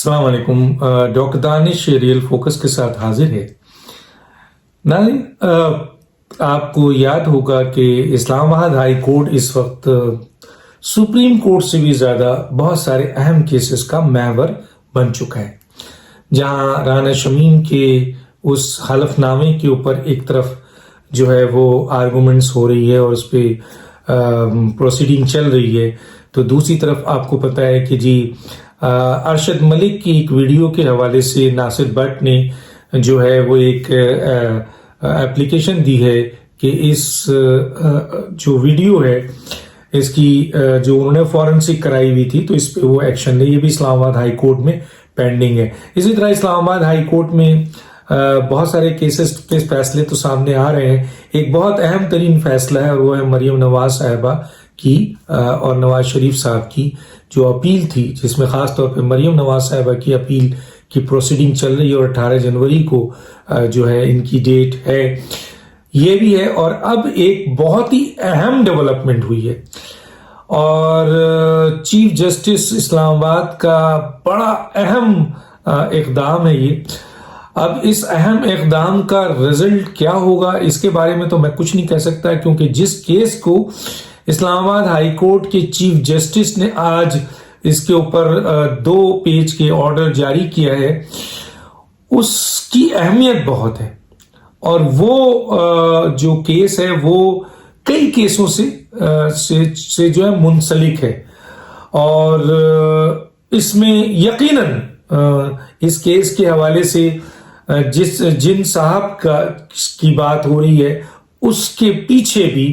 السلام علیکم. ڈاکٹر دانش real focus کے ساتھ حاضر ہے. ناظرین، آپ کو یاد ہوگا کہ اسلام آباد ہائی کورٹ اس وقت سپریم کورٹ سے بھی زیادہ بہت سارے اہم کیسز کا محور بن چکا ہے، جہاں رانا شمیم کے اس حلف نامے کے اوپر ایک طرف جو ہے وہ آرگومنٹس ہو رہی ہے اور اس پہ پروسیڈنگ چل رہی ہے، تو دوسری طرف آپ کو پتہ ہے کہ جی ارشد ملک کی ایک ویڈیو کے حوالے سے ناصر بٹ نے جو ہے وہ ایک اپلیکیشن دی ہے کہ اس جو ویڈیو ہے اس کی جو انہوں نے فورنسک کرائی ہوئی تھی تو اس پہ وہ ایکشن لے. یہ بھی اسلام آباد ہائی کورٹ میں پینڈنگ ہے. اسی طرح اسلام آباد ہائی کورٹ میں بہت سارے کیسز کے فیصلے تو سامنے آ رہے ہیں. ایک بہت اہم ترین فیصلہ ہے اور وہ ہے مریم نواز صاحبہ کی اور نواز شریف صاحب کی جو اپیل تھی، جس میں خاص طور پہ مریم نواز صاحبہ کی اپیل کی پروسیڈنگ چل رہی ہے اور 18 جنوری کو جو ہے ان کی ڈیٹ ہے. یہ بھی ہے. اور اب ایک بہت ہی اہم ڈیولپمنٹ ہوئی ہے اور چیف جسٹس اسلام آباد کا بڑا اہم اقدام ہے یہ. اب اس اہم اقدام کا رزلٹ کیا ہوگا اس کے بارے میں تو میں کچھ نہیں کہہ سکتا، کیونکہ جس کیس کو اسلام آباد ہائی کورٹ کے چیف جسٹس نے آج اس کے اوپر 2 پیج کے آرڈر جاری کیا ہے، اس کی اہمیت بہت ہے اور وہ جو کیس ہے وہ کئی کیسوں سے جو ہے منسلک ہے. اور اس میں یقیناً اس کیس کے حوالے سے جن صاحب کی بات ہو رہی ہے اس کے پیچھے بھی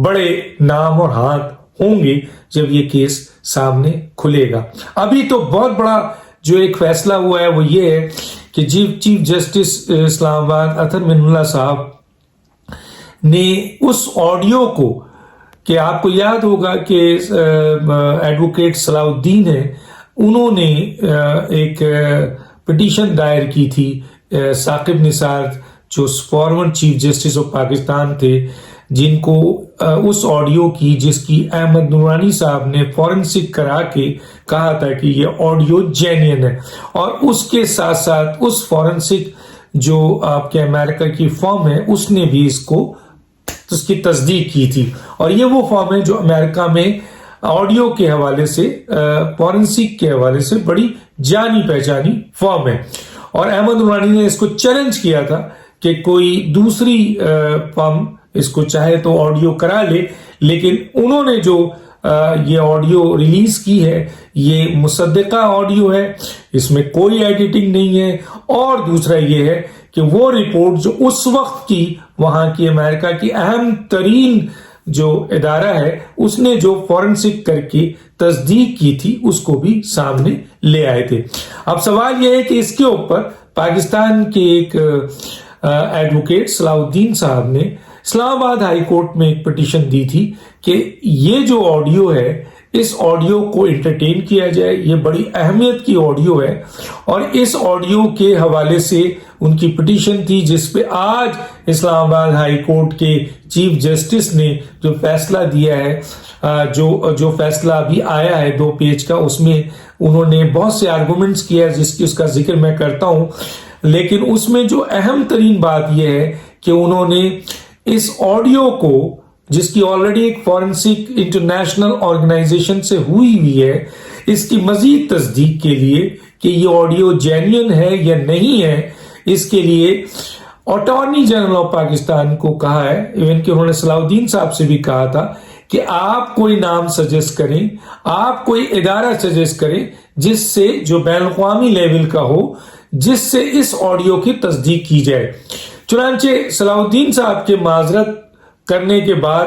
بڑے نام اور ہاتھ ہوں گے جب یہ کیس سامنے کھلے گا. ابھی تو بہت بڑا جو ایک فیصلہ ہوا ہے وہ یہ ہے کہ چیف جسٹس اسلام آباد اطہر من اللہ صاحب نے اس آڈیو کو، کہ آپ کو یاد ہوگا کہ ایڈوکیٹ صلاح الدین ہے، انہوں نے ایک پٹیشن دائر کی تھی ثاقب نثار جو farmer chief justice of Pakistan تھے، جن کو اس آڈیو کی جس کی احمد نورانی صاحب نے فورنسک کرا کے کہا تھا کہ یہ آڈیو جینین ہے، اور اس کے ساتھ ساتھ اس فورنسک جو آپ کے امریکہ کی فارم ہے اس نے بھی اس کی تصدیق کی تھی. اور یہ وہ فارم ہے جو امریکہ میں آڈیو کے حوالے سے فورنسک کے حوالے سے بڑی جانی پہچانی فارم ہے. اور احمد نورانی نے اس کو چیلنج کیا تھا کہ کوئی دوسری فارم اس کو چاہے تو آڈیو کرا لے، لیکن انہوں نے جو یہ آڈیو ریلیز کی ہے یہ مصدقہ آڈیو ہے، اس میں کوئی ایڈیٹنگ نہیں ہے. اور دوسرا یہ ہے کہ وہ رپورٹ جو اس وقت کی وہاں کی امریکہ کی اہم ترین جو ادارہ ہے اس نے جو فورنسک کر کے تصدیق کی تھی اس کو بھی سامنے لے آئے تھے. اب سوال یہ ہے کہ اس کے اوپر پاکستان کے ایک ایڈوکیٹ صلاح الدین صاحب نے اسلام آباد ہائی کورٹ میں ایک پٹیشن دی تھی کہ یہ جو آڈیو ہے اس آڈیو کو انٹرٹین کیا جائے، یہ بڑی اہمیت کی آڈیو ہے. اور اس آڈیو کے حوالے سے ان کی پٹیشن تھی جس پہ آج اسلام آباد ہائی کورٹ کے چیف جسٹس نے جو فیصلہ دیا ہے، جو فیصلہ ابھی آیا ہے 2 پیج کا، اس میں انہوں نے بہت سے آرگومنٹس کیا اس کا ذکر میں کرتا ہوں. لیکن اس میں جو اہم ترین بات یہ ہے کہ انہوں نے اس آڈیو کو، جس کی آلریڈی ایک فورنسک انٹرنیشنل آرگنائزیشن سے ہوئی ہے، اس کی مزید تصدیق کے لیے کہ یہ آڈیو جینین ہے یا نہیں ہے، اس کے لیے اٹارنی جنرل آف پاکستان کو کہا ہے. ایون کہ انہوں نے صلاح الدین صاحب سے بھی کہا تھا کہ آپ کوئی نام سجیسٹ کریں، آپ کوئی ادارہ سجیسٹ کریں جس سے جو بین الاقوامی لیول کا ہو، جس سے اس آڈیو کی تصدیق کی جائے. چنانچہ صلاح الدین صاحب کے معذرت کرنے کے بعد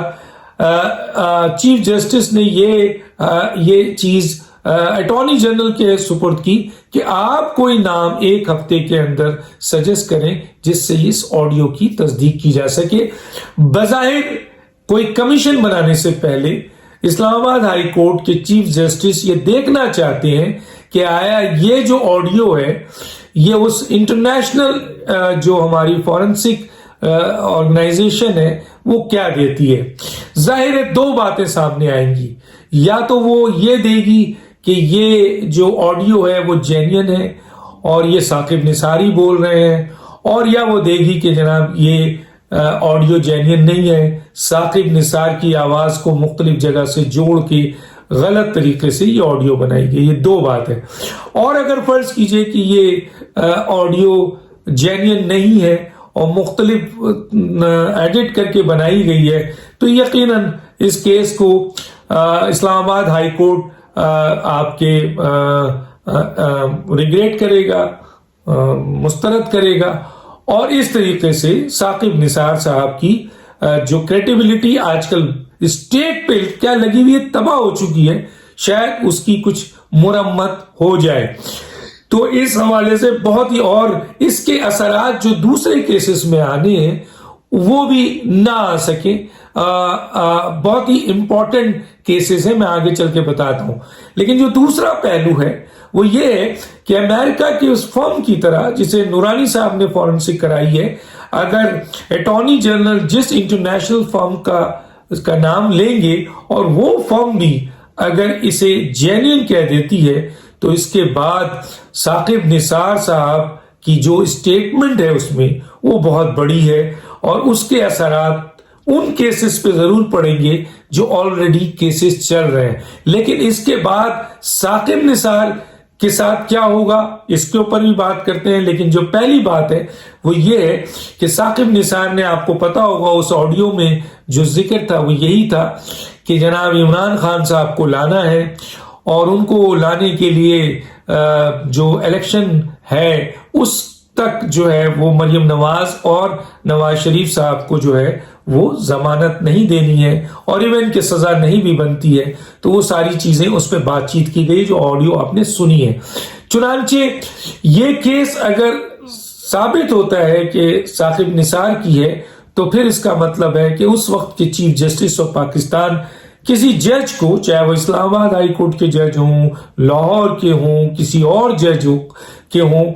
چیف جسٹس نے یہ چیز اٹارنی جنرل کے سپرد کی کہ آپ کوئی نام 1 ہفتے کے اندر سجیسٹ کریں جس سے اس آڈیو کی تصدیق کی جا سکے. بظاہر کوئی کمیشن بنانے سے پہلے اسلام آباد ہائی کورٹ کے چیف جسٹس یہ دیکھنا چاہتے ہیں کہ آیا یہ جو آڈیو ہے یہ اس انٹرنیشنل جو ہماری فورنسک آرگنائزیشن ہے وہ کیا دیتی ہے. ظاہر ہے 2 باتیں سامنے آئیں گی، یا تو وہ یہ دے گی کہ یہ جو آڈیو ہے وہ جینین ہے اور یہ ثاقب نثاری بول رہے ہیں، اور یا وہ دے گی کہ جناب یہ آڈیو جینین نہیں ہے، ثاقب نثار کی آواز کو مختلف جگہ سے جوڑ کے غلط طریقے سے یہ آڈیو بنائی گئی. یہ دو بات ہے. اور اگر فرض کیجئے کہ یہ آڈیو جینین نہیں ہے اور مختلف ایڈٹ کر کے بنائی گئی ہے، تو یقیناً اس کیس کو اسلام آباد ہائی کورٹ آپ کے ریگریٹ کرے گا، مسترد کرے گا، اور اس طریقے سے ثاقب نثار صاحب کی جو کریڈیبلٹی آج کل اسٹیٹ پہ کیا لگی ہوئی ہے، تباہ ہو چکی ہے، شاید اس کی کچھ مرمت ہو جائے. تو اس حوالے سے بہت ہی، اور اس کے اثرات جو دوسرے کیسز میں آنے ہیں وہ بھی نہ آ سکیں. بہت ہی امپورٹنٹ کیسز ہیں، میں آگے چل کے بتاتا ہوں. لیکن جو دوسرا پہلو ہے وہ یہ ہے کہ امریکہ کی اس فرم کی طرح جسے نورانی صاحب نے فورنسک کرائی ہے، اگر اٹارنی جنرل جس انٹرنیشنل فرم کا نام لیں گے اور وہ فرم بھی اگر اسے جینین کہہ دیتی ہے، تو اس کے بعد ثاقب نثار صاحب کی جو اسٹیٹمنٹ ہے اس میں وہ بہت بڑی ہے، اور اس کے اثرات ان کیسز پہ ضرور پڑیں گے جو آلریڈی کیسز چل رہے ہیں. لیکن اس کے بعد ثاقب نثار کے ساتھ کیا ہوگا اس کے اوپر بھی بات کرتے ہیں. لیکن جو پہلی بات ہے وہ یہ ہے کہ ثاقب نثار نے، آپ کو پتا ہوگا اس آڈیو میں جو ذکر تھا وہ یہی تھا کہ جناب عمران خان صاحب کو لانا ہے، اور ان کو لانے کے لیے جو الیکشن ہے اس تک جو ہے وہ مریم نواز اور نواز شریف صاحب کو جو ہے وہ ضمانت نہیں دینی ہے، اور ایون کہ سزا نہیں بھی بنتی ہے. تو وہ ساری چیزیں اس پہ بات چیت کی گئی جو آڈیو آپ نے سنی ہے. چنانچہ یہ کیس اگر ثابت ہوتا ہے کہ ثاقب نثار کی ہے، تو پھر اس کا مطلب ہے کہ اس وقت کے چیف جسٹس آف پاکستان کسی جج کو، چاہے وہ اسلام آباد ہائی کورٹ کے جج ہوں، لاہور کے ہوں، کسی اور جج کے ہوں،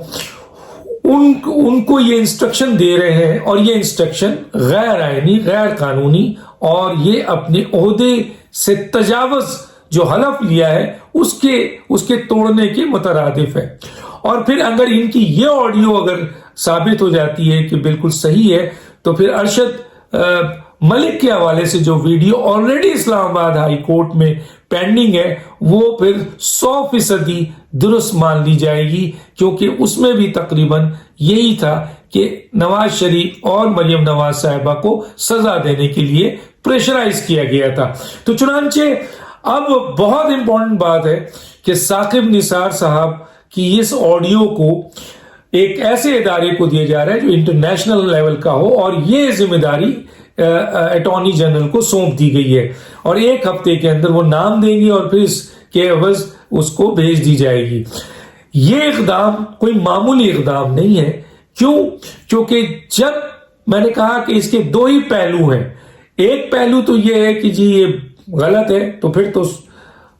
ان کو یہ انسٹرکشن دے رہے ہیں، اور یہ انسٹرکشن غیر آئینی، غیر قانونی، اور یہ اپنے عہدے سے تجاوز جو حلف لیا ہے اس کے توڑنے کے مترادف ہے. اور پھر اگر ان کی یہ آڈیو اگر ثابت ہو جاتی ہے کہ بالکل صحیح ہے، تو پھر ارشد ملک کے حوالے سے جو ویڈیو آلریڈی اسلام آباد ہائی کورٹ میں پینڈنگ ہے وہ پھر 100% درست مان لی جائے گی، کیونکہ اس میں بھی تقریباً یہی تھا کہ نواز شریف اور مریم نواز صاحبہ کو سزا دینے کے لیے پریشرائز کیا گیا تھا. تو چنانچہ اب بہت امپورٹنٹ بات ہے کہ ثاقب نثار صاحب کی اس آڈیو کو ایک ایسے ادارے کو دیا جا رہا ہے جو انٹرنیشنل لیول کا ہو، اور یہ ذمہ داری اٹارنی جنرل کو سونپ دی گئی ہے، اور 1 ہفتے کے اندر وہ نام دیں گے اور پھر اس کے عوض اس کو بھیج دی جائے گی. یہ اقدام کوئی معمولی اقدام نہیں ہے. کیونکہ جب میں نے کہا کہ اس کے 2 ہی پہلو ہیں. ایک پہلو تو یہ ہے کہ جی یہ غلط ہے، تو پھر تو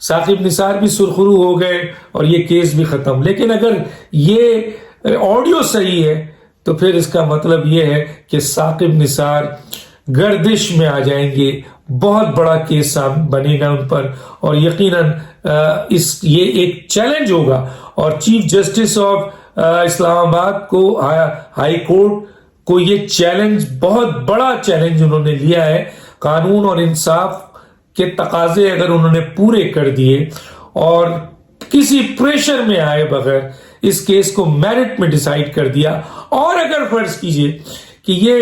ثاقب نثار بھی سرخرو ہو گئے اور یہ کیس بھی ختم. لیکن اگر یہ آڈیو صحیح ہے تو پھر اس کا مطلب یہ ہے کہ ثاقب نثار گردش میں آ جائیں گے، بہت بڑا کیس بنے گا ان پر، اور یقیناً یہ ایک چیلنج ہوگا. اور چیف جسٹس آف اسلام آباد کو، ہائی کورٹ کو، یہ چیلنج بہت بڑا چیلنج انہوں نے لیا ہے. قانون اور انصاف کے تقاضے اگر انہوں نے پورے کر دیے اور کسی پریشر میں آئے بغیر اس کیس کو میرٹ میں ڈیسائیڈ کر دیا، اور اگر فرض کیجئے کہ یہ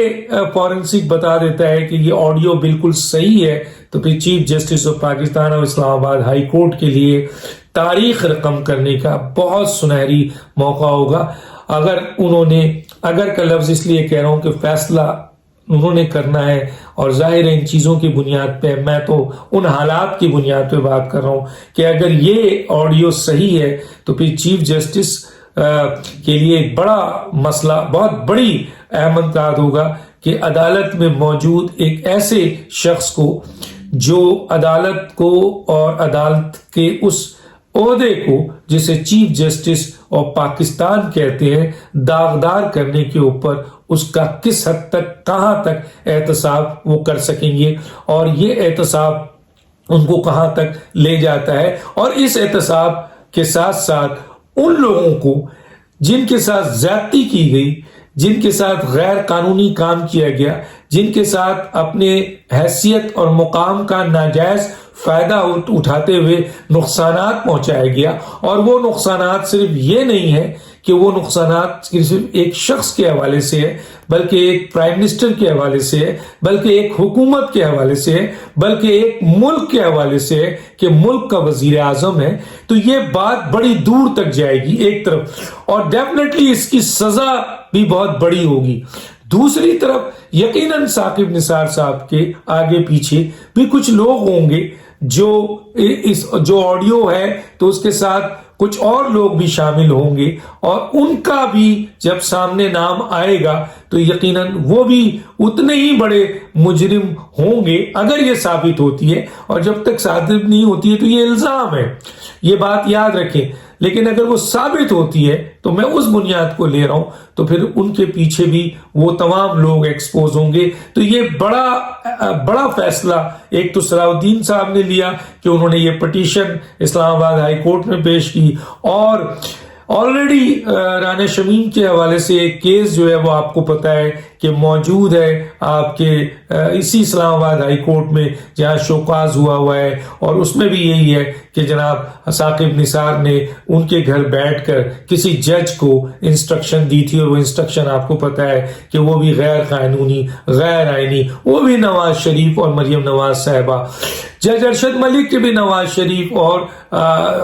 فورنسک بتا دیتا ہے کہ یہ آڈیو بالکل صحیح ہے، تو پھر چیف جسٹس آف پاکستان اور اسلام آباد ہائی کورٹ کے لیے تاریخ رقم کرنے کا بہت سنہری موقع ہوگا. اگر کا لفظ اس لیے کہہ رہا ہوں کہ فیصلہ انہوں نے کرنا ہے، اور ظاہر ہے ان چیزوں کی بنیاد پہ، میں تو ان حالات کی بنیاد پہ بات کر رہا ہوں کہ اگر یہ آڈیو صحیح ہے تو پھر چیف جسٹس کے لیے ایک بڑا مسئلہ، بہت بڑی اہم امتیاز ہوگا کہ عدالت میں موجود ایک ایسے شخص کو جو عدالت کو اور عدالت کے اس عہدے کو جسے چیف جسٹس اور پاکستان کہتے ہیں داغدار کرنے کے اوپر اس کا کس حد تک، کہاں تک احتساب وہ کر سکیں گے. اور یہ احتساب ان کو کہاں تک لے جاتا ہے، اور اس احتساب کے ساتھ ساتھ ان لوگوں کو جن کے ساتھ زیادتی کی گئی، جن کے ساتھ غیر قانونی کام کیا گیا، جن کے ساتھ اپنے حیثیت اور مقام کا ناجائز فائدہ اٹھاتے ہوئے نقصانات پہنچایا گیا، اور وہ نقصانات صرف یہ نہیں ہے کہ وہ نقصانات صرف ایک شخص کے حوالے سے ہے، بلکہ ایک پرائم منسٹر کے حوالے سے ہے، بلکہ ایک حکومت کے حوالے سے ہے، بلکہ ایک ملک کے حوالے سے ہے کہ ملک کا وزیر اعظم ہے، تو یہ بات بڑی دور تک جائے گی ایک طرف، اور ڈیفینیٹلی اس کی سزا بھی بہت بڑی ہوگی۔ دوسری طرف یقیناً ثاقب نثار صاحب کے آگے پیچھے بھی کچھ لوگ ہوں گے جو آڈیو ہے تو اس کے ساتھ کچھ اور لوگ بھی شامل ہوں گے، اور ان کا بھی جب سامنے نام آئے گا تو یقیناً وہ بھی اتنے ہی بڑے مجرم ہوں گے اگر یہ ثابت ہوتی ہے، اور جب تک ثابت نہیں ہوتی ہے تو یہ الزام ہے، یہ بات یاد رکھیں۔ لیکن اگر وہ ثابت ہوتی ہے تو میں اس بنیاد کو لے رہا ہوں، تو پھر ان کے پیچھے بھی وہ تمام لوگ ایکسپوز ہوں گے۔ تو یہ بڑا فیصلہ ایک تو صلاح الدین صاحب نے لیا کہ انہوں نے یہ پٹیشن اسلام آباد ہائی کورٹ میں پیش کی، اور آلریڈی رانا شمیم کے حوالے سے ایک کیس جو ہے وہ آپ کو پتہ ہے کہ موجود ہے آپ کے اسی اسلام آباد ہائی کورٹ میں جہاں شوکاز ہوا ہے، اور اس میں بھی یہی ہے کہ جناب ثاقب نثار نے ان کے گھر بیٹھ کر کسی جج کو انسٹرکشن دی تھی، اور وہ انسٹرکشن آپ کو پتہ ہے کہ وہ بھی غیر قانونی، غیر آئینی، وہ بھی نواز شریف اور مریم نواز صاحبہ، جج ارشد ملک کے بھی نواز شریف اور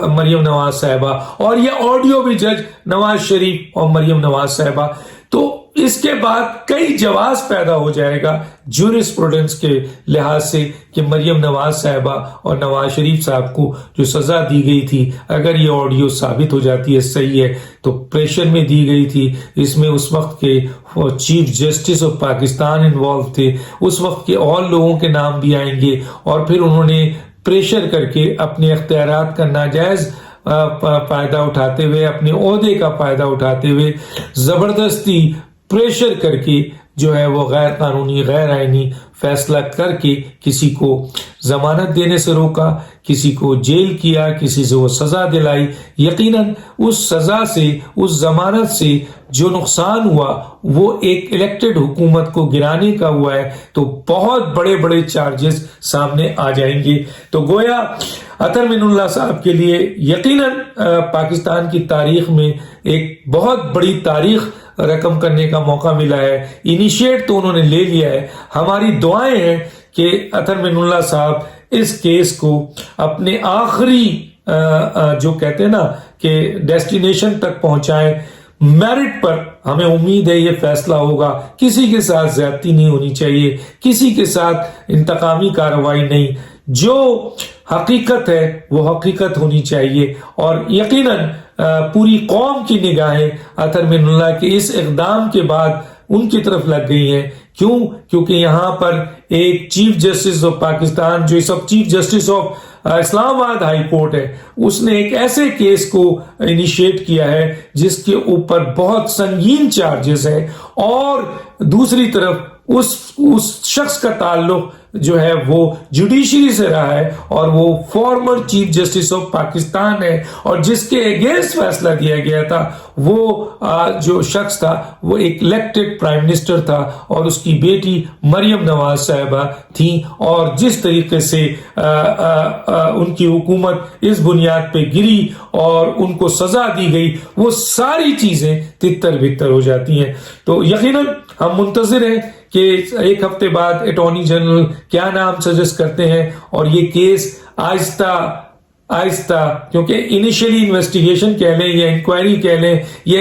مریم نواز صاحبہ، اور یہ آڈیو بھی جج نواز شریف اور مریم نواز صاحبہ۔ تو اس کے بعد کئی جواز پیدا ہو جائے گا جورسپروڈنس کے لحاظ سے کہ مریم نواز صاحبہ اور نواز شریف صاحب کو جو سزا دی گئی تھی، اگر یہ آڈیو ثابت ہو جاتی ہے صحیح ہے تو پریشر میں دی گئی تھی، اس میں اس وقت کے chief justice of Pakistan involve تھے، اس وقت کے اور لوگوں کے نام بھی آئیں گے، اور پھر انہوں نے پریشر کر کے اپنے اختیارات کا ناجائز فائدہ اٹھاتے ہوئے، اپنے عہدے کا فائدہ اٹھاتے ہوئے زبردستی پریشر کر کے جو ہے وہ غیر قانونی، غیر آئینی فیصلہ کر کے کسی کو ضمانت دینے سے روکا، کسی کو جیل کیا، کسی سے وہ سزا دلائی۔ یقیناً اس سزا سے، اس ضمانت سے جو نقصان ہوا وہ ایک الیکٹڈ حکومت کو گرانے کا ہوا ہے، تو بہت بڑے بڑے چارجز سامنے آ جائیں گے۔ تو گویا اطہر من اللہ صاحب کے لیے یقیناً پاکستان کی تاریخ میں ایک بہت بڑی تاریخ رقم کرنے کا موقع ملا ہے۔ انیشیٹ تو انہوں نے لے لیا ہے، ہماری دعائیں ہیں کہ اطہر من اللہ صاحب اس کیس کو اپنے آخری جو کہتے ہیں نا کہ ڈیسٹینیشن تک پہنچائیں۔ میرٹ پر ہمیں امید ہے یہ فیصلہ ہوگا، کسی کے ساتھ زیادتی نہیں ہونی چاہیے، کسی کے ساتھ انتقامی کارروائی نہیں، جو حقیقت ہے وہ حقیقت ہونی چاہیے۔ اور یقیناً پوری قوم کی نگاہیں اطہر من اللہ کے اس اقدام کے بعد ان کی طرف لگ گئی ہیں۔ کیوں؟ کیونکہ یہاں پر ایک چیف جسٹس آف پاکستان، جو سب چیف جسٹس آف اسلام آباد ہائی کورٹ ہے، اس نے ایک ایسے کیس کو انیشیٹ کیا ہے جس کے اوپر بہت سنگین چارجز ہے، اور دوسری طرف اس شخص کا تعلق جو ہے وہ جوڈیشری سے رہا ہے، اور وہ farmer chief justice of Pakistan ہے، اور جس کے اگینسٹ فیصلہ دیا گیا تھا وہ جو شخص تھا وہ ایک الیکٹڈ پرائم منسٹر تھا، اور اس کی بیٹی مریم نواز صاحبہ تھیں، اور جس طریقے سے ان کی حکومت اس بنیاد پہ گری اور ان کو سزا دی گئی، وہ ساری چیزیں تتر بتر ہو جاتی ہیں۔ تو یقیناً ہم منتظر ہیں کہ ایک ہفتے بعد اٹارنی جنرل کیا نام سجیسٹ کرتے ہیں، اور یہ کیس آہستہ کیونکہ انیشلی انویسٹیگیشن کہہ لیں یا انکوائری کہہ لیں یا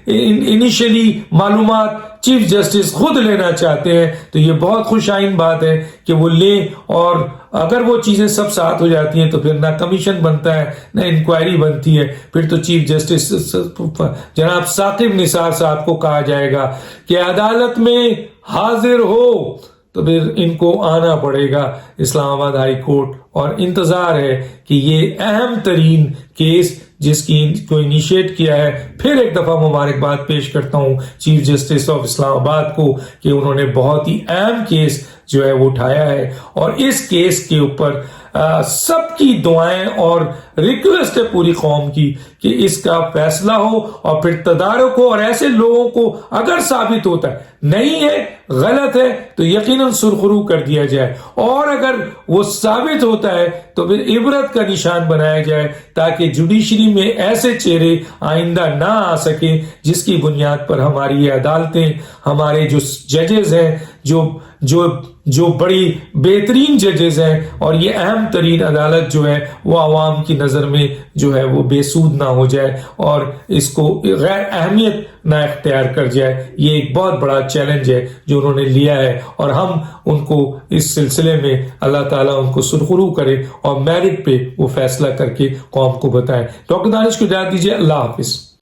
انیشلی معلومات چیف جسٹس خود لینا چاہتے ہیں، تو یہ بہت خوش آئند بات ہے کہ وہ لیں، اور اگر وہ چیزیں سب ساتھ ہو جاتی ہیں تو پھر نہ کمیشن بنتا ہے نہ انکوائری بنتی ہے، پھر تو چیف جسٹس جناب ثاقب نثار صاحب کو کہا جائے گا کہ عدالت میں حاضر ہو، تو پھر ان کو آنا پڑے گا اسلام آباد ہائی کورٹ، اور انتظار ہے کہ یہ اہم ترین کیس جس کی کو انیشیٹ کیا ہے، پھر ایک دفعہ مبارکباد پیش کرتا ہوں چیف جسٹس آف اسلام آباد کو کہ انہوں نے بہت ہی اہم کیس جو ہے وہ اٹھایا ہے، اور اس کیس کے اوپر سب کی دعائیں اور ریکویسٹ ہے پوری قوم کی کہ اس کا فیصلہ ہو، اور پھر تدارک ہو، اور ایسے لوگوں کو اگر ثابت ہوتا ہے نہیں ہے، غلط ہے، تو یقیناً سرخرو کر دیا جائے، اور اگر وہ ثابت ہوتا ہے تو پھر عبرت کا نشان بنایا جائے، تاکہ جوڈیشری میں ایسے چہرے آئندہ نہ آ سکیں جس کی بنیاد پر ہماری عدالتیں، ہمارے جو ججز ہیں، جو بڑی بہترین ججز ہیں، اور یہ اہم ترین عدالت جو ہے وہ عوام کی نظر میں جو ہے وہ بے سود نہ ہو جائے اور اس کو غیر اہمیت نہ اختیار کر جائے۔ یہ ایک بہت بڑا چیلنج ہے جو انہوں نے لیا ہے، اور ہم ان کو اس سلسلے میں اللہ تعالیٰ ان کو سرخرو کرے اور میرٹ پہ وہ فیصلہ کر کے قوم کو بتائے۔ ڈاکٹر دانش کو اجازت دیجیے، اللہ حافظ۔